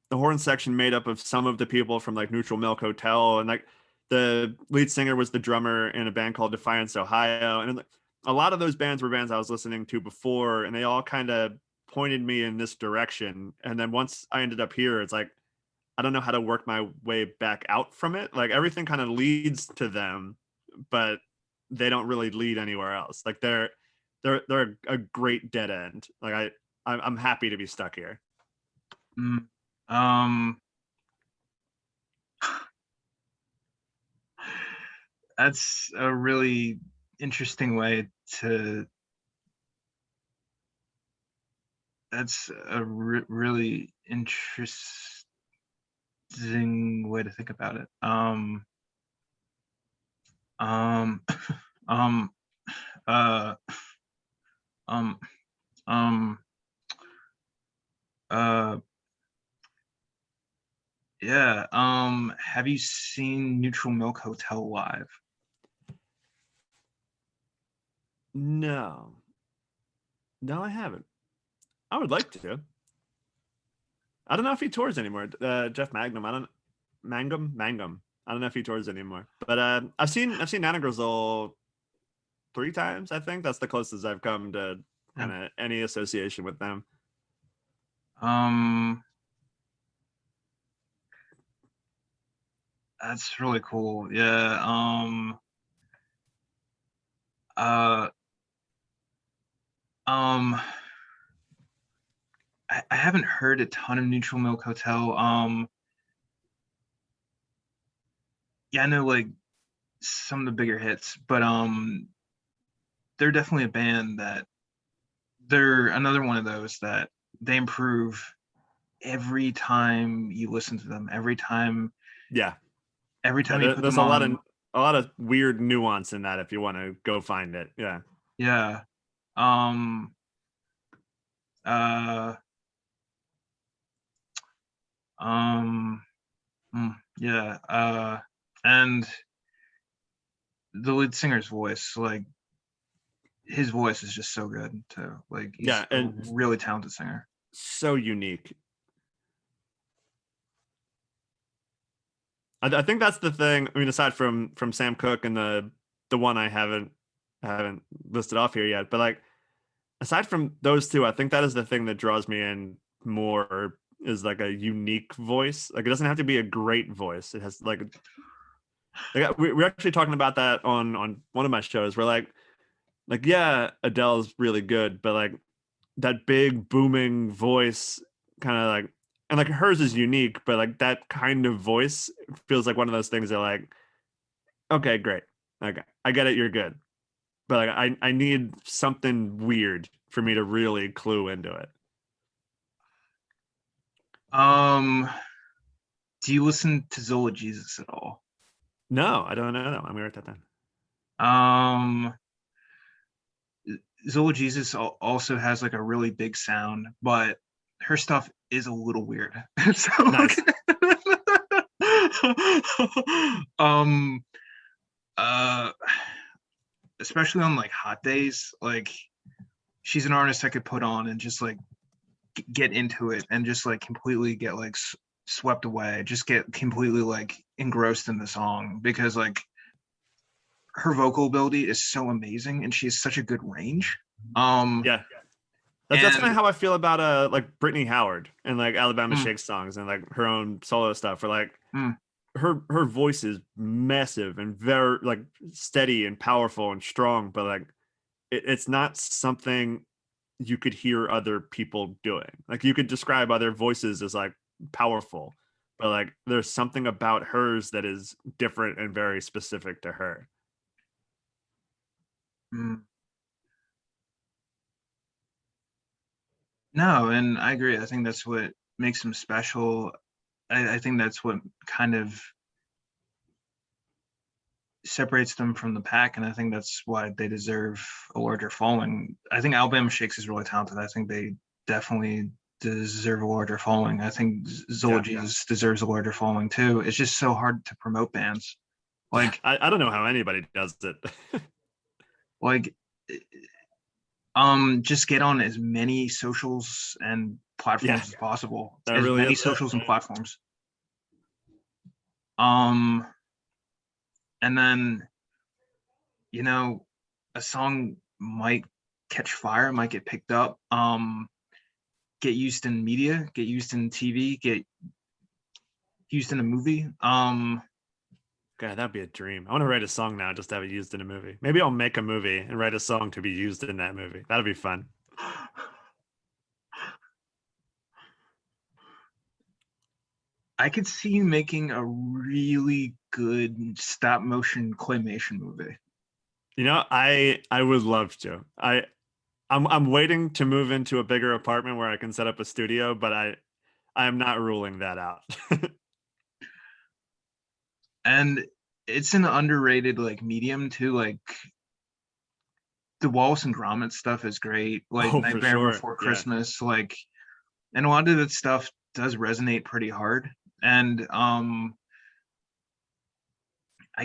the horn section made up of some of the people from like Neutral Milk Hotel, and like the lead singer was the drummer in a band called Defiance Ohio, and like, a lot of those bands were bands I was listening to before, and they all kind of pointed me in this direction. And then once I ended up here, it's like I don't know how to work my way back out from it. Like everything kind of leads to them, but they don't really lead anywhere else. Like they're a great dead end. Like I'm happy to be stuck here. Mm, um, that's a really interesting way to. That's a really interesting way to think about it. Um, um, uh, um, um, uh, yeah. Have you seen Neutral Milk Hotel live? No, no, I haven't. I would like to. I don't know if he tours anymore. Jeff Magnum. I don't Mangum. I don't know if he tours anymore. But I've seen Nana Grizzle 3 times. I think that's the closest I've come to Yeah. kind of any association with them. Um, that's really cool. Yeah. Uh, um, I haven't heard a ton of Neutral Milk Hotel. Yeah, I know like some of the bigger hits, but they're definitely a band that they're another one of those that they improve every time you listen to them. Yeah, Every yeah. time you put There's them on. a lot of weird nuance in that if you want to go find it. Yeah. Yeah. Um, Uh, um, yeah. And the lead singer's voice, like his voice is just so good too. Like he's Yeah, a and really talented singer. so unique. I think that's the thing. I mean, aside from Sam Cooke and the one I haven't listed off here yet, but like aside from those two, I think that is the thing that draws me in more is like a unique voice. Like it doesn't have to be a great voice. It has like we're actually talking about that on one of my shows. Where like yeah, Adele's really good, but like that big booming voice kind of like and like hers is unique, but like that kind of voice feels like one of those things that like okay, great. Okay. I get it, you're good. But like I need something weird for me to really clue into it. Um, do you listen to Zola Jesus at all? No, I don't know that one. I'm gonna write that down. Um, Zola Jesus also has like a really big sound, but her stuff is a little weird. So, Nice. um, uh, especially on like hot days, like she's an artist I could put on and just like get into it and just like completely get like swept away, just get completely like engrossed in the song because like her vocal ability is so amazing and she has such a good range. Um, Yeah. That's kind of and how I feel about like Brittany Howard and like Alabama mm, Shake songs and like her own solo stuff. Where like mm, her voice is massive and very like steady and powerful and strong, but like it's not something you could hear other people doing. Like you could describe other voices as like powerful, but like there's something about hers that is different and very specific to her. mm. No, and I agree. I think that's what makes them special. I think that's what kind of separates them from the pack, and I think that's why they deserve a larger following. I think Alabama Shakes is really talented. I think they definitely deserve a larger following. I think Zola Yeah. Jesus deserves a larger following too. It's just so hard to promote bands. Yeah. Like, I don't know how anybody does it. like, just get on as many socials and Yeah. platforms as possible. That As really many is it. socials and platforms. Um, and then a song might catch fire, might get picked up, get used in media, get used in TV, get used in a movie. God, that'd be a dream. I want to write a song now just to have it used in a movie. Maybe I'll make a movie and write a song to be used in that movie. That'd be fun. I could see you making a really good stop motion claymation movie. I would love to. I'm waiting to move into a bigger apartment where I can set up a studio, but I am not ruling that out. And it's an underrated like medium too. Like the Wallace and Gromit stuff is great. Like Oh, for Nightmare sure. Before Yeah. Christmas, like, and a lot of that stuff does resonate pretty hard. And I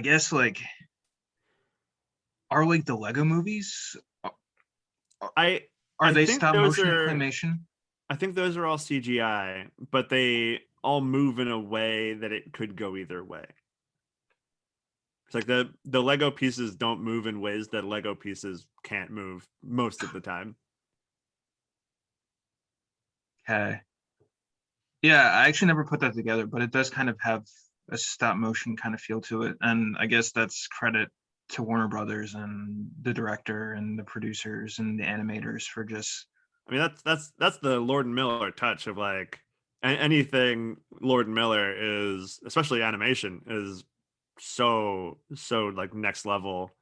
guess like are like the Lego movies are, I are I they think stop those motion and are claymation? I think those are all CGI, but they all move in a way that it could go either way. It's like the Lego pieces don't move in ways that Lego pieces can't move most of the time. Okay. Yeah, I actually never put that together, but it does kind of have a stop motion kind of feel to it. And I guess that's credit to Warner Brothers and the director and the producers and the animators for just I mean, that's the Lord and Miller touch of like anything Lord and Miller is, especially animation, is so like next level.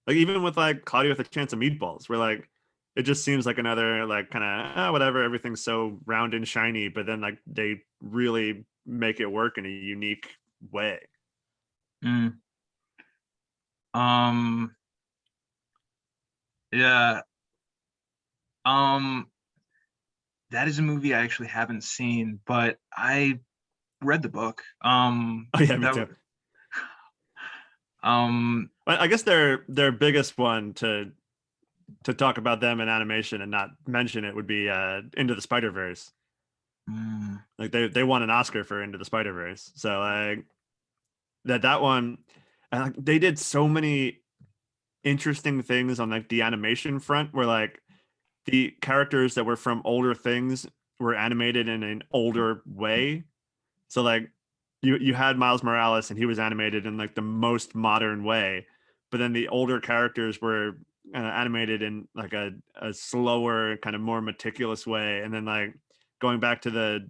Like even with like Cloudy with a Chance of Meatballs, where like it just seems like another like kind of whatever, everything's so round and shiny, but then like they really make it work in a unique way. mm, um yeah. Um that is a movie I actually haven't seen, but I read the book. Oh yeah, me That too. um I guess their biggest one to talk about them in animation and not mention it would be Into the Spider-Verse. mm, Like they won an Oscar for Into the Spider-Verse. So like that one, and like they did so many interesting things on like the animation front where like the characters that were from older things were animated in an older way. So like you had Miles Morales and he was animated in like the most modern way, but then the older characters were animated in like a slower, kind of more meticulous way. And then like going back to the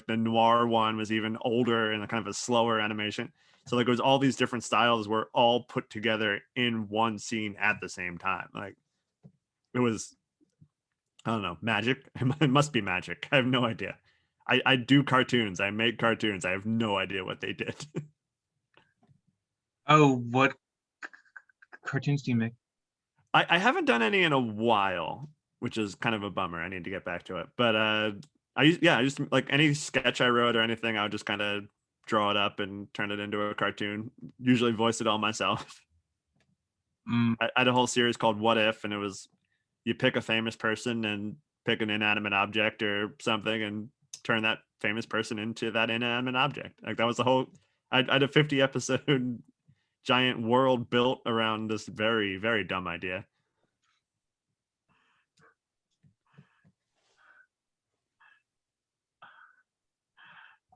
noir one was even older and kind of a slower animation. So like it was all these different styles were all put together in one scene at the same time. Like it was, I don't know, magic. It must be magic. I have no idea. I do cartoons. I make cartoons. I have no idea what they did. oh, what cartoons do you make? I haven't done any in a while, which is kind of a bummer. I need to get back to it. But I just like any sketch I wrote or anything, I would just kind of draw it up and turn it into a cartoon. Usually voice it all myself. Mm, I had a whole series called What If, and it was you pick a famous person and pick an inanimate object or something and turn that famous person into that inanimate object. Like that was the whole. I had a 50 episode giant world built around this very, very dumb idea.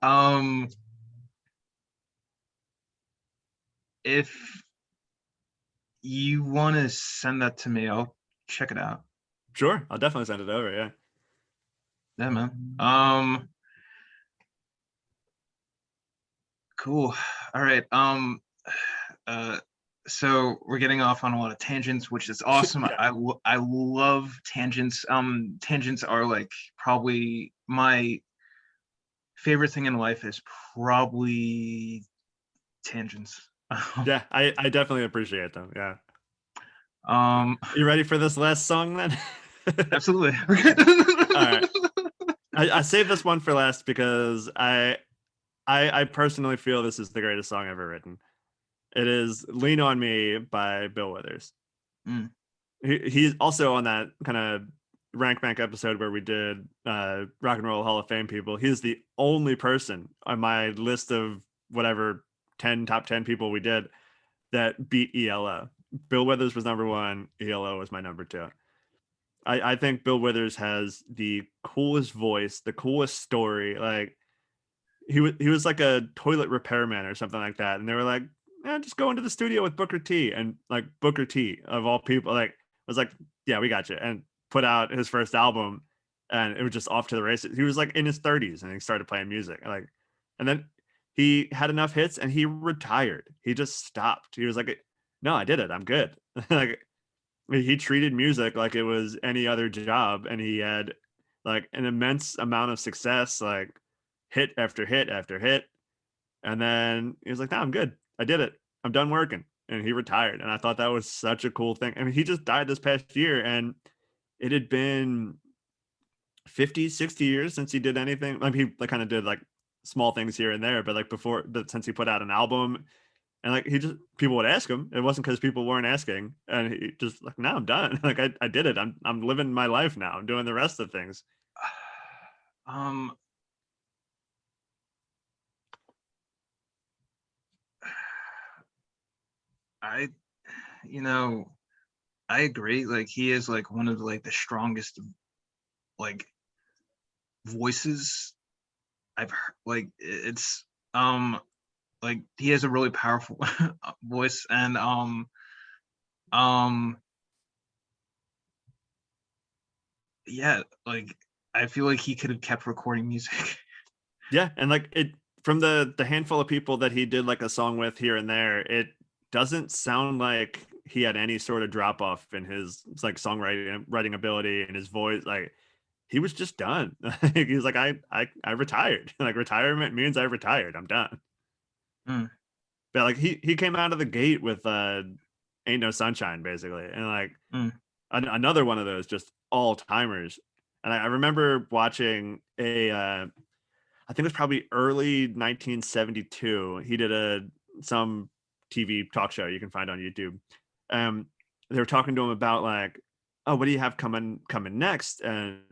um, if you want to send that to me, I'll check it out. Sure, I'll definitely send it over. Yeah. Yeah, man. Cool. All right. Uh, so we're getting off on a lot of tangents, which is awesome. Yeah. I love tangents. Tangents are like probably my favorite thing in life is probably tangents. Yeah, I definitely appreciate them. Yeah. um, You ready for this last song then? absolutely. All right. I saved this one for last because I personally feel this is the greatest song ever written. It is "Lean on Me" by Bill Withers. Mm, He's also on that kind of rank bank episode where we did Rock and Roll Hall of Fame people. He's the only person on my list of whatever 10 top 10 people we did that beat ELO. Bill Withers was number one. ELO was my number two. I think Bill Withers has the coolest voice, the coolest story. Like he was like a toilet repairman or something like that, and they were like, just go into the studio with Booker T, and like Booker T of all people, like was like, yeah, we got you, and put out his first album, and it was just off to the races. He was like in his 30s, and he started playing music, like, and then he had enough hits, and he retired. He just stopped. He was like, no, I did it. I'm good. Like he treated music like it was any other job, and he had like an immense amount of success, like hit after hit after hit. And then he was like, no, I'm good. I did it. I'm done working. And he retired. And I thought that was such a cool thing. I mean, he just died this past year, and it had been 50, 60 years since he did anything. Like he like kind of did like small things here and there, but like before that, since he put out an album, and like he just people would ask him. It wasn't because people weren't asking. And he just like, no, I'm done. Like I did it. I'm living my life now. I'm doing the rest of things. um, I, you know, I agree. Like he is like one of the, like the strongest like voices I've heard. Like it's like he has a really powerful voice, and um yeah, like I feel like he could have kept recording music. Yeah, and like it from the handful of people that he did like a song with here and there, it doesn't sound like he had any sort of drop off in his like songwriting writing ability and his voice. Like he was just done. He's like, I retired. Like retirement means I retired. I'm done. Mm, But like he came out of the gate with Ain't No Sunshine basically, and like mm, another one of those just all timers. And I remember watching I think it was probably early 1972. He did some TV talk show you can find on YouTube. Um, they were talking to him about like, oh, what do you have coming next? And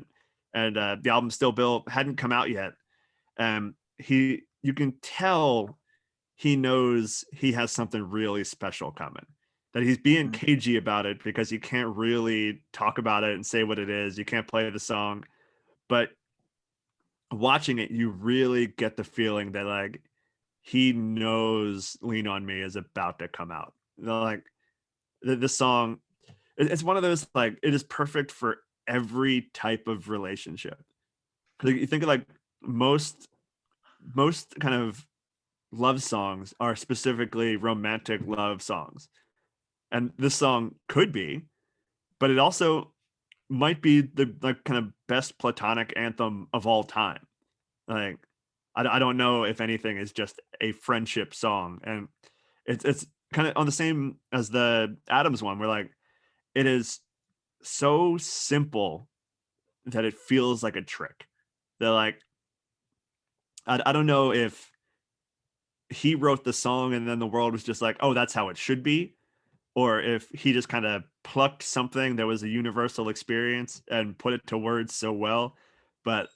the album Still Built hadn't come out yet. You can tell he knows he has something really special coming. That he's being Mm. cagey about it because you can't really talk about it and say what it is. You can't play the song, but watching it, you really get the feeling that like he knows "Lean on Me" is about to come out. Like the song, it's one of those like it is perfect for every type of relationship. Because you think of like most most kind of love songs are specifically romantic love songs, and this song could be, but it also might be the like kind of best platonic anthem of all time. Like, I don't know if anything is just a friendship song, and it's kind of on the same as the Adams one, where like it is so simple that it feels like a trick. They're like, I don't know if he wrote the song and then the world was just like, oh, that's how it should be, or if he just kind of plucked something that was a universal experience and put it to words so well. But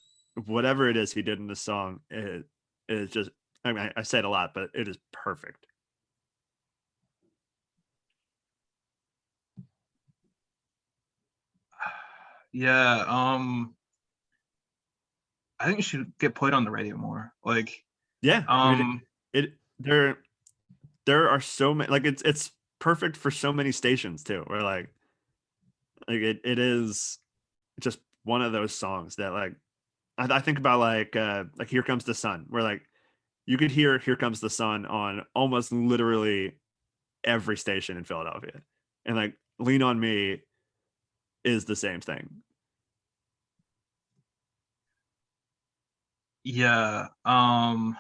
whatever it is he did in the song, it is just, I mean, I say it a lot, but it is perfect. Yeah, I think it should get played on the radio more. Like, Yeah. I mean, um, it there are so many, like it's perfect for so many stations too, where like it is just one of those songs that like, I think about like Here Comes the Sun, where like you could hear Here Comes the Sun on almost literally every station in Philadelphia. And like Lean on Me is the same thing. yeah, mm,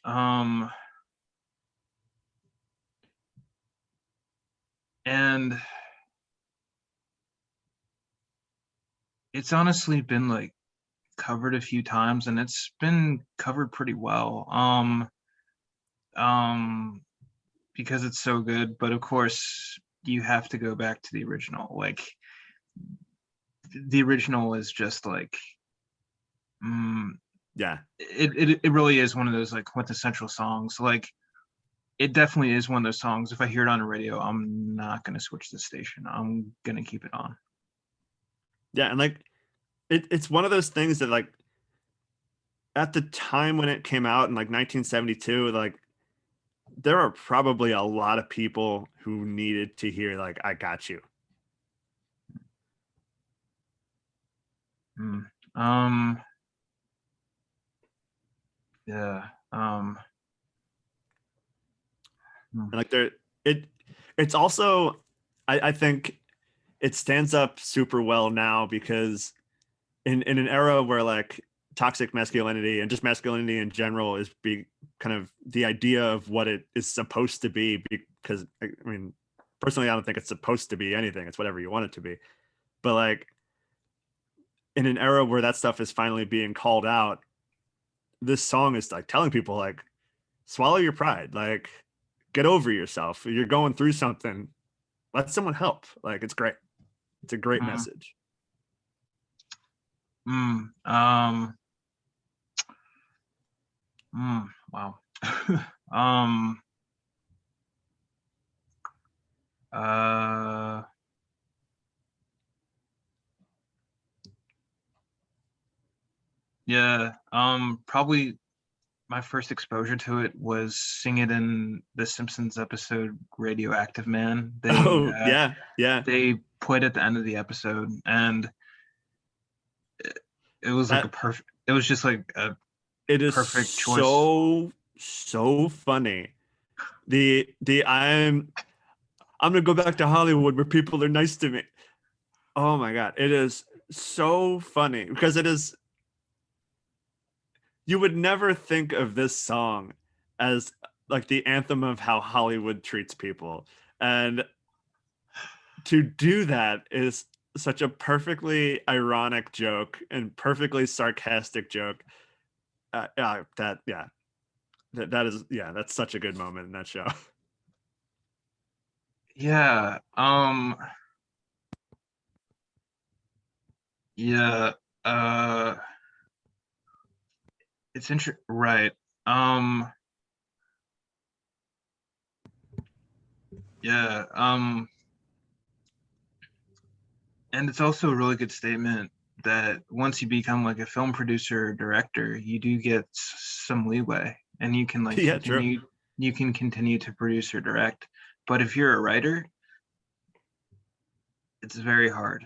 um, and it's honestly been like covered a few times, and it's been covered pretty well. Um, because it's so good, but of course you have to go back to the original. Like the original is just like, mm, Yeah. it really is one of those like quintessential songs. Like it definitely is one of those songs. If I hear it on the radio, I'm not gonna switch the station. I'm gonna keep it on. Yeah. And like it's one of those things that like at the time when it came out in like 1972, like there are probably a lot of people who needed to hear like I Got You. Mm. Um, yeah. Mm. And like it it's also I think it stands up super well now because in an era where like toxic masculinity and just masculinity in general is be kind of the idea of what it is supposed to be, because I mean personally I don't think it's supposed to be anything, it's whatever you want it to be, but like in an era where that stuff is finally being called out, this song is like telling people like swallow your pride, like get over yourself, you're going through something, let someone help. Like it's great, it's a great Mm. message. Mm. Wow. um. Uh. Yeah. Probably my first exposure to it was seeing it in the Simpsons episode "Radioactive Man." Oh yeah, yeah. They put at the end of the episode, and it was like a That perfect. It was just like a it is perfect choice. so funny. The I'm gonna go back to Hollywood where people are nice to me. Oh my god, it is so funny because it is, you would never think of this song as like the anthem of how Hollywood treats people. And to do that is such a perfectly ironic joke and perfectly sarcastic joke. That yeah, that is yeah, that's such a good moment in that show. Yeah. Yeah. Uh, it's interesting, right? Um, yeah. And it's also a really good statement that once you become like a film producer or director, you do get some leeway, and you can like Yeah, true. continue to produce or direct. But if you're a writer, it's very hard.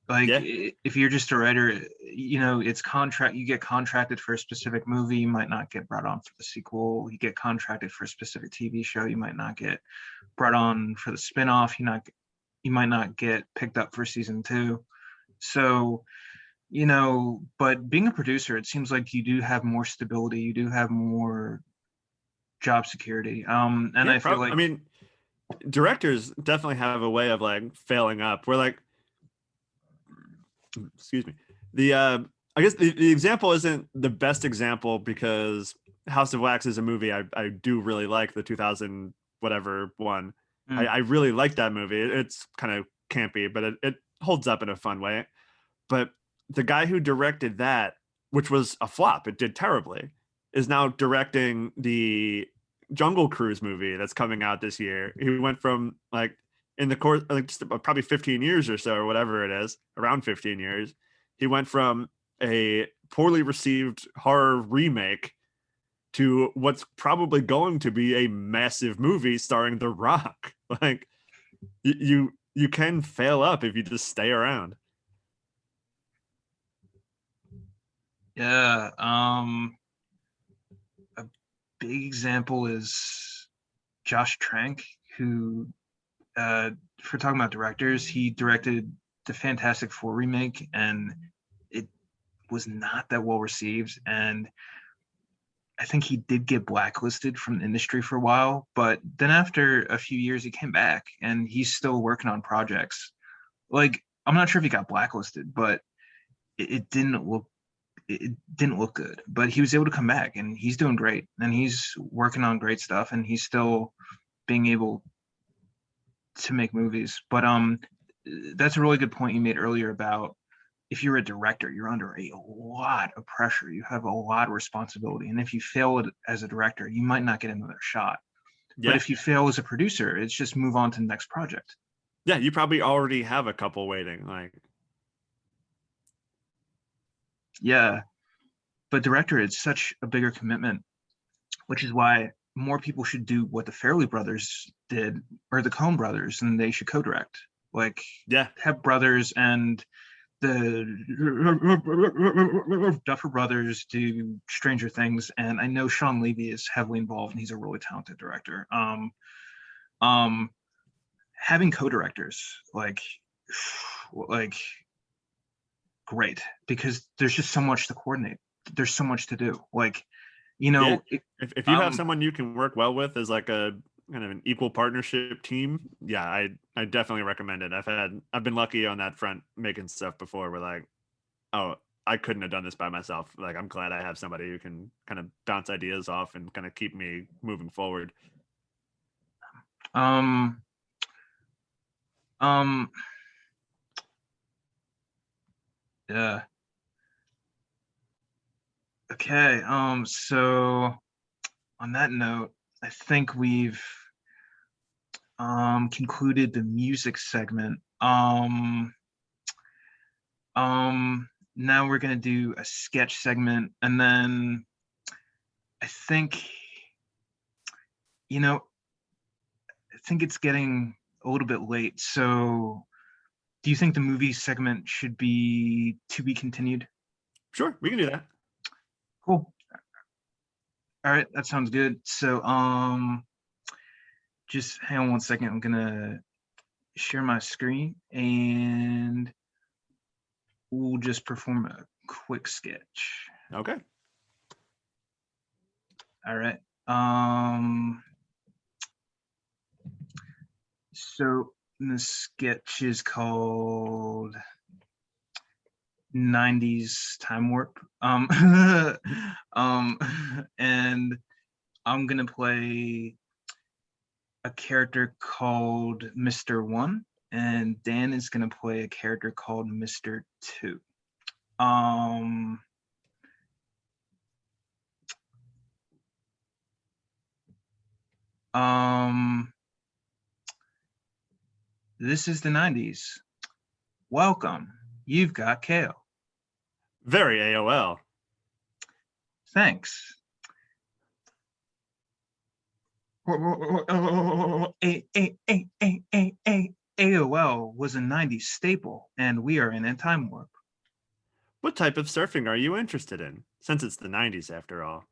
Like Yeah, if you're just a writer, it's contract. You get contracted for a specific movie, you might not get brought on for the sequel. You get contracted for a specific TV show, you might not get brought on for the spinoff. You might not get picked up for season two. So, but being a producer, it seems like you do have more stability. You do have more job security. And yeah. I feel I like, mean, directors definitely have a way of like failing up. We're like, excuse me. The I guess the example isn't the best example because House of Wax is a movie I do really like, the 2000 whatever one. mm, I really like that movie. It's kind of campy, but it holds up in a fun way. But the guy who directed that, which was a flop, it did terribly, is now directing the Jungle Cruise movie that's coming out this year. He went from like in the course like just probably 15 years or so or whatever it is, around 15 years, he went from a poorly received horror remake to what's probably going to be a massive movie starring The Rock. Like you can fail up if you just stay around. yeah. A big example is Josh Trank, who, if we're talking about directors, he directed the Fantastic Four remake, and it was not that well received. And I think he did get blacklisted from the industry for a while, but then after a few years, he came back and he's still working on projects. Like, I'm not sure if he got blacklisted, but it didn't look good. But he was able to come back, and he's doing great, and he's working on great stuff, and he's still being able to make movies. But that's a really good point you made earlier about if you're a director, you're under a lot of pressure. You have a lot of responsibility. And if you fail as a director, you might not get another shot. But Yeah. if you fail as a producer, it's just move on to the next project. Yeah, you probably already have a couple waiting. Like, Yeah. But director, it's such a bigger commitment, which is why more people should do what the Fairley brothers did or the Coen brothers, and they should co-direct. Like yeah, have brothers and the Duffer Brothers do Stranger Things, and I know Sean Levy is heavily involved, and he's a really talented director. Um, Having co-directors like great because there's just so much to coordinate. There's so much to do. Like, you yeah. know, it, If you have um, someone you can work well with as like a kind of an equal partnership team, yeah, I definitely recommend it. I've been lucky on that front making stuff before where like, oh, I couldn't have done this by myself. Like I'm glad I have somebody who can kind of bounce ideas off and kind of keep me moving forward. um, um, yeah. Okay. So on that note, I think we've concluded the music segment. Now we're gonna do a sketch segment, and then I think, you know, I think it's getting a little bit late. So, do you think the movie segment should be to be continued? Sure, we can do that. Cool. All right, that sounds good. So, just hang on one second. I'm gonna share my screen, and we'll just perform a quick sketch. Okay. All right. Um, so the sketch is called 90s Time Warp. Um, and I'm gonna play a character called Mr. One, and Dan is gonna play a character called Mr. Two. Um, um, this is the 90s. Welcome. You've got Kale. Very AOL. Thanks. AOL was a 90s staple, and we are in a time warp. What type of surfing are you interested in? Since it's the 90s after all.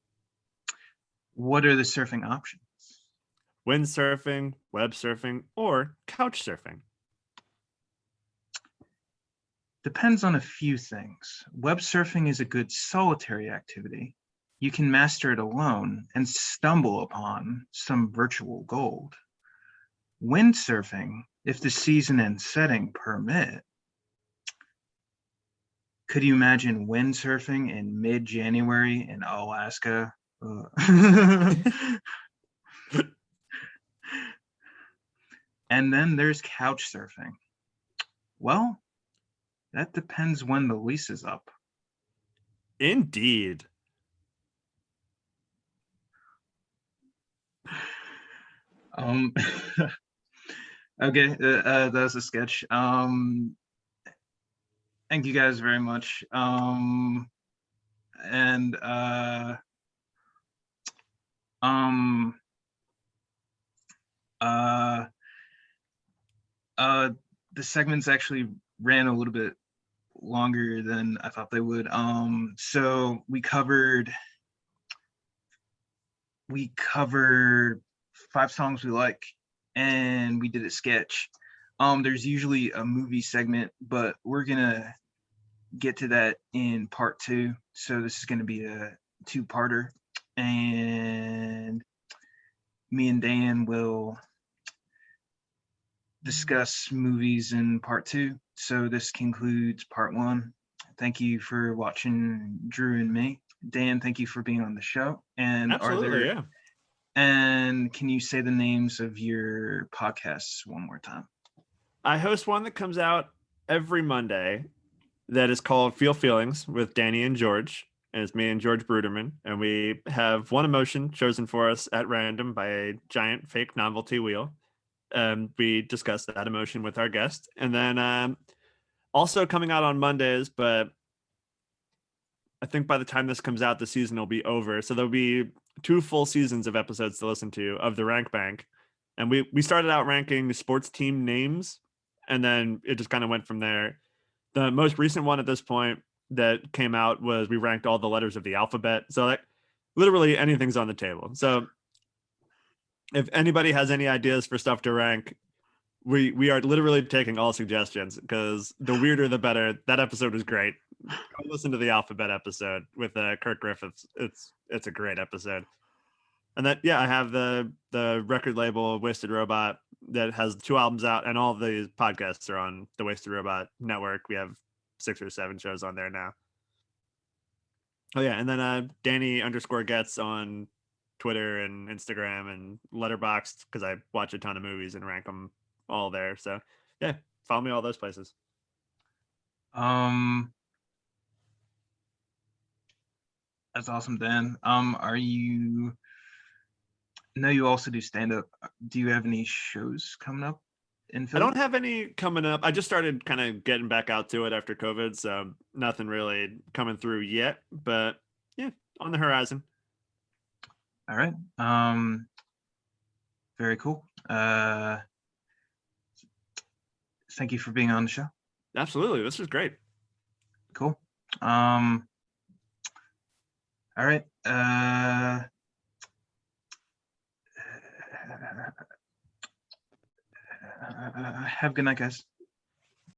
What are the surfing options? Windsurfing, web surfing, or couch surfing? Depends on a few things. Web surfing is a good solitary activity. You can master it alone and stumble upon some virtual gold. Windsurfing, if the season and setting permit. Could you imagine windsurfing in mid-January in Alaska? And then there's couch surfing. Well, that depends when the lease is up. Indeed. Okay, that was a sketch. Thank you guys very much. And uh, the segments actually ran a little bit longer than I thought they would. So we covered 5 songs we like, and we did a sketch. There's usually a movie segment, but we're gonna get to that in part 2. So this is gonna be a 2-parter, and me and Dan will discuss movies in part 2. So this concludes part 1. Thank you for watching Drew and me. Dan, thank you for being on the show. And Absolutely, yeah. And can you say the names of your podcasts one more time? I host one that comes out every Monday that is called Feel Feelings with Danny and George. And it's me and George Bruderman. And we have one emotion chosen for us at random by a giant fake novelty wheel. We discuss that emotion with our guest. And then also coming out on Mondays, but I think by the time this comes out, the season will be over. So there'll be 2 full seasons of episodes to listen to of the Rank Bank. And we started out ranking the sports team names, and then it just kind of went from there. The most recent one at this point that came out was we ranked all the letters of the alphabet. So like literally anything's on the table. So if anybody has any ideas for stuff to rank, we are literally taking all suggestions, because the weirder the better. That episode was great. Go listen to the alphabet episode with Kirk Griffiths. It's a great episode. And then I have the record label Wasted Robot that has 2 albums out, and all the podcasts are on the Wasted Robot network. We have 6 or 7 shows on there now. Oh yeah, and then Danny _Getz on Twitter and Instagram and Letterboxd, because I watch a ton of movies and rank them all there. So yeah, follow me all those places. That's awesome, Dan. Are you? I know you also do stand up. Do you have any shows coming up in Philly? I don't have any coming up. I just started kind of getting back out to it after COVID, so nothing really coming through yet. But yeah, on the horizon. All right. Very cool. Thank you for being on the show. Absolutely, this was great. Cool. All right. Have a good night, guys.